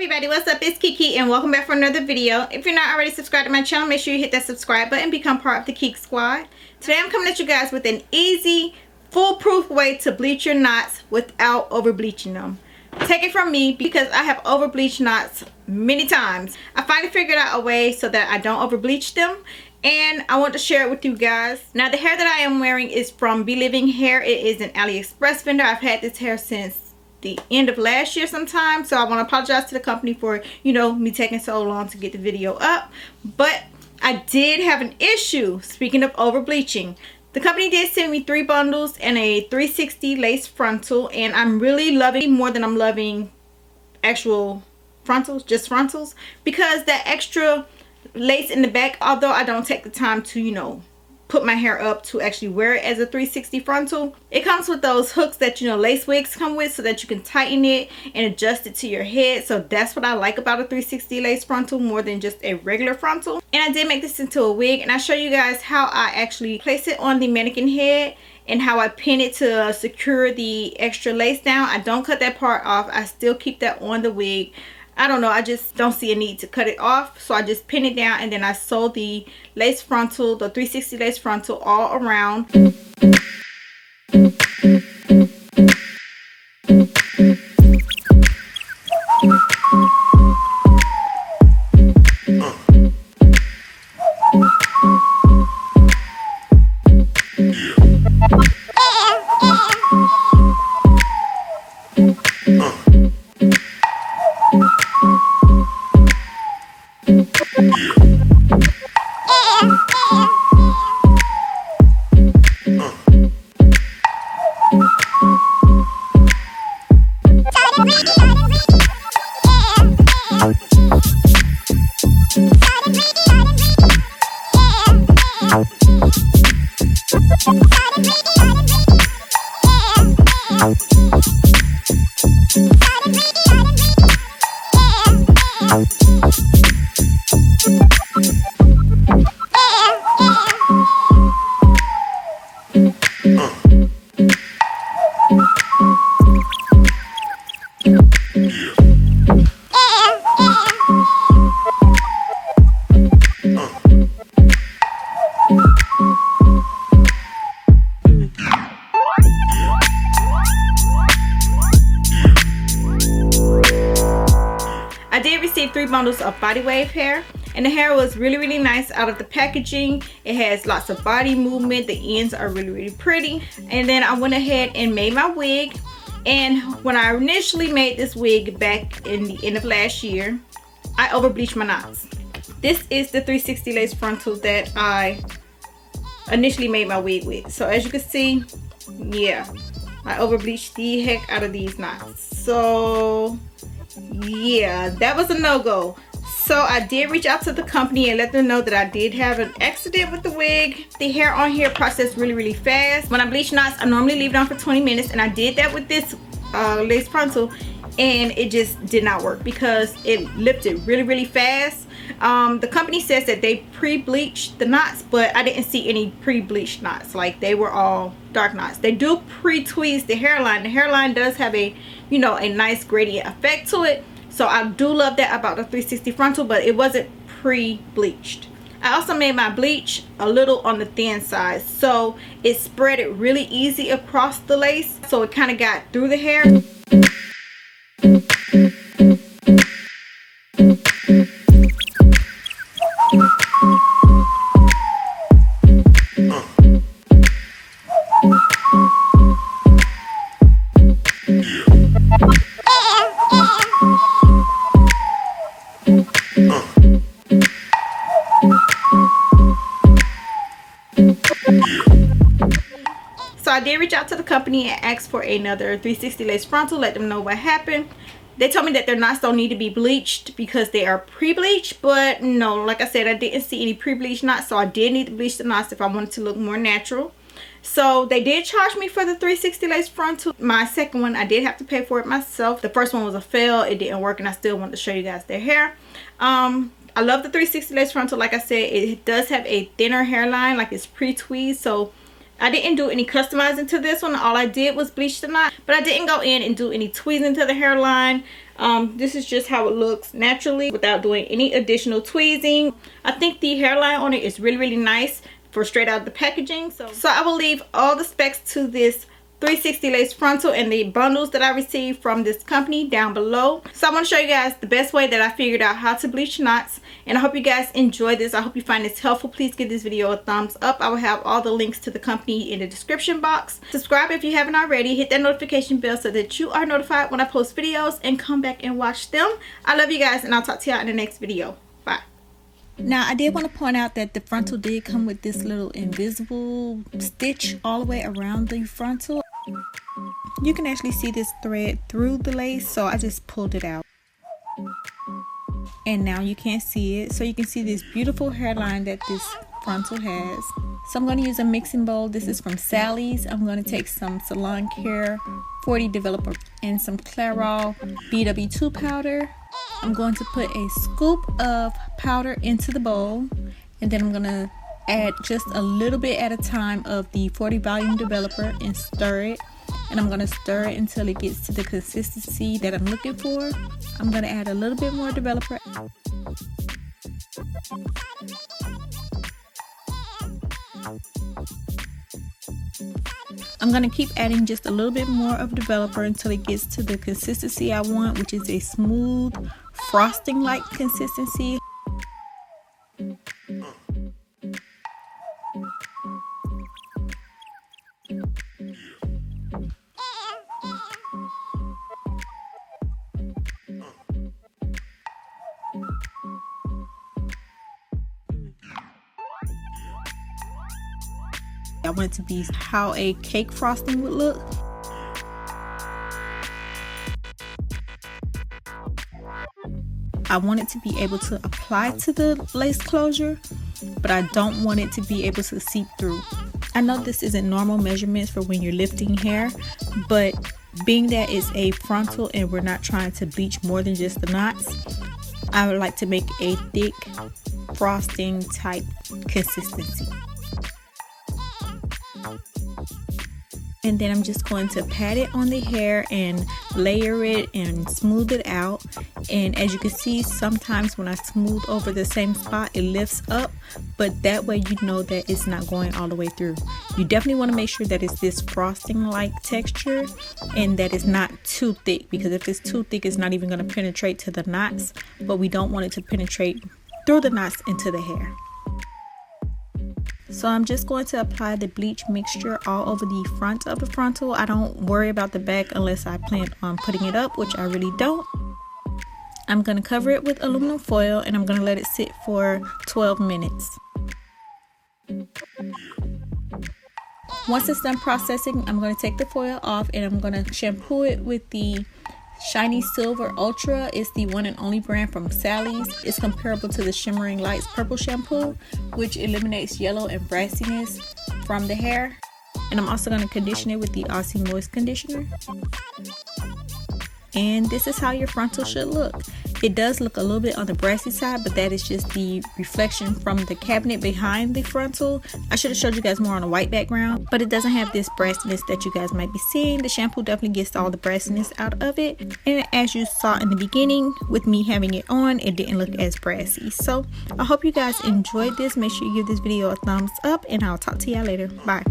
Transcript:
Everybody, what's up? It's Keke and welcome back for another video. If you're not already subscribed to my channel, make sure you hit that subscribe button and become part of the KEKE squad. Today I'm coming at you guys with an easy, foolproof way to bleach your knots without over bleaching them. Take it from me, because I have over bleached knots many times. I finally figured out a way so that I don't over bleach them, and I want to share it with you guys. Now the hair that I am wearing is from Be Living Hair. It is an AliExpress vendor. I've had this hair since the end of last year sometime, so I want to apologize to the company for me taking so long to get the video up. But I did have an issue. Speaking of over bleaching, the company did send me 3 bundles and a 360 lace frontal, and I'm really loving more than I'm loving actual frontals, just frontals, because that extra lace in the back, although I don't take the time to put my hair up to actually wear it as a 360 frontal, it comes with those hooks that lace wigs come with, so that you can tighten it and adjust it to your head. So that's what I like about a 360 lace frontal more than just a regular frontal. And I did make this into a wig, and I'll show you guys how I actually place it on the mannequin head and how I pin it to secure the extra lace down. I don't cut that part off. I still keep that on the wig. I don't know, I just don't see a need to cut it off, so I just pin it down, and then I sew the lace frontal, the 360 lace frontal, all around. I did receive 3 bundles of body wave hair, and the hair was really nice out of the packaging. It has lots of body movement. The ends are really pretty. And then I went ahead and made my wig. And when I initially made this wig back in the end of last year, I over bleached my knots. This is the 360 lace frontal that I initially made my wig with. So as you can see, yeah, I over bleached the heck out of these knots. So yeah, that was a no-go. So I did reach out to the company and let them know that I did have an accident with the wig. The hair on here processed really fast. When I bleach knots, I normally leave it on for 20 minutes, and I did that with this lace frontal, and it just did not work because it lifted really fast. The company says that they pre-bleached the knots, but I didn't see any pre-bleached knots. Like, they were all dark knots. They do pre-tweeze the hairline. The hairline does have a a nice gradient effect to it, so I do love that about the 360 frontal, but it wasn't pre-bleached. I also made my bleach a little on the thin side, so it spread it really easy across the lace, so it kind of got through the hair. So I did reach out to the company and ask for another 360 lace frontal, let them know what happened. They told me that their knots don't need to be bleached because they are pre-bleached, but no, like I said, I didn't see any pre-bleached knots, so I did need to bleach the knots if I wanted to look more natural. So they did charge me for the 360 lace frontal. My second one, I did have to pay for it myself. The first one was a fail. It didn't work, and I still wanted to show you guys their hair. I love the 360 lace frontal. Like I said, it does have a thinner hairline, like it's pre-tweezed, so I didn't do any customizing to this one. All I did was bleach the knot, but I didn't go in and do any tweezing to the hairline. This is just how it looks naturally without doing any additional tweezing. I think the hairline on it is really nice for straight out of the packaging. So I will leave all the specs to this 360 lace frontal and the bundles that I received from this company down below. So I want to show you guys the best way that I figured out how to bleach knots, and I hope you guys enjoy this. I hope you find this helpful. Please give this video a thumbs up. I will have all the links to the company in the description box. Subscribe if you haven't already. Hit that notification bell so that you are notified when I post videos, and come back and watch them. I love you guys, and I'll talk to y'all in the next video. Bye. Now, I did want to point out that the frontal did come with this little invisible stitch all the way around the frontal. You can actually see this thread through the lace, so I just pulled it out. And now you can't see it, so you can see this beautiful hairline that this frontal has. So I'm going to use a mixing bowl. This is from Sally's. I'm going to take some Salon Care 40 Developer and some Clairol BW2 powder. I'm going to put a scoop of powder into the bowl, and then I'm going to add just a little bit at a time of the 40 volume developer and stir it. And I'm going to stir it until it gets to the consistency that I'm looking for. I'm going to add a little bit more developer. I'm going to keep adding just a little bit more of developer until it gets to the consistency I want, which is a smooth frosting like consistency. I want it to be how a cake frosting would look. I want it to be able to apply to the lace closure, but I don't want it to be able to seep through. I know this isn't normal measurements for when you're lifting hair, but being that it's a frontal and we're not trying to bleach more than just the knots, I would like to make a thick frosting type consistency. And then I'm just going to pat it on the hair and layer it and smooth it out. And as you can see, sometimes when I smooth over the same spot, it lifts up, but that way you know that it's not going all the way through. You definitely want to make sure that it's this frosting like texture and that it's not too thick, because if it's too thick, it's not even going to penetrate to the knots, but we don't want it to penetrate through the knots into the hair. So I'm just going to apply the bleach mixture all over the front of the frontal. I don't worry about the back unless I plan on putting it up, which I really don't. I'm going to cover it with aluminum foil and I'm going to let it sit for 12 minutes. Once it's done processing, I'm going to take the foil off and I'm going to shampoo it with the Shiny Silver Ultra. Is the one and only brand from Sally's. It's comparable to the Shimmering Lights Purple Shampoo, which eliminates yellow and brassiness from the hair. And I'm also going to condition it with the Aussie Moist Conditioner. And this is how your frontal should look. It does look a little bit on the brassy side, but that is just the reflection from the cabinet behind the frontal. I should have showed you guys more on a white background, but it doesn't have this brassiness that you guys might be seeing. The shampoo definitely gets all the brassiness out of it. And as you saw in the beginning, with me having it on, it didn't look as brassy. So I hope you guys enjoyed this. Make sure you give this video a thumbs up and I'll talk to y'all later. Bye.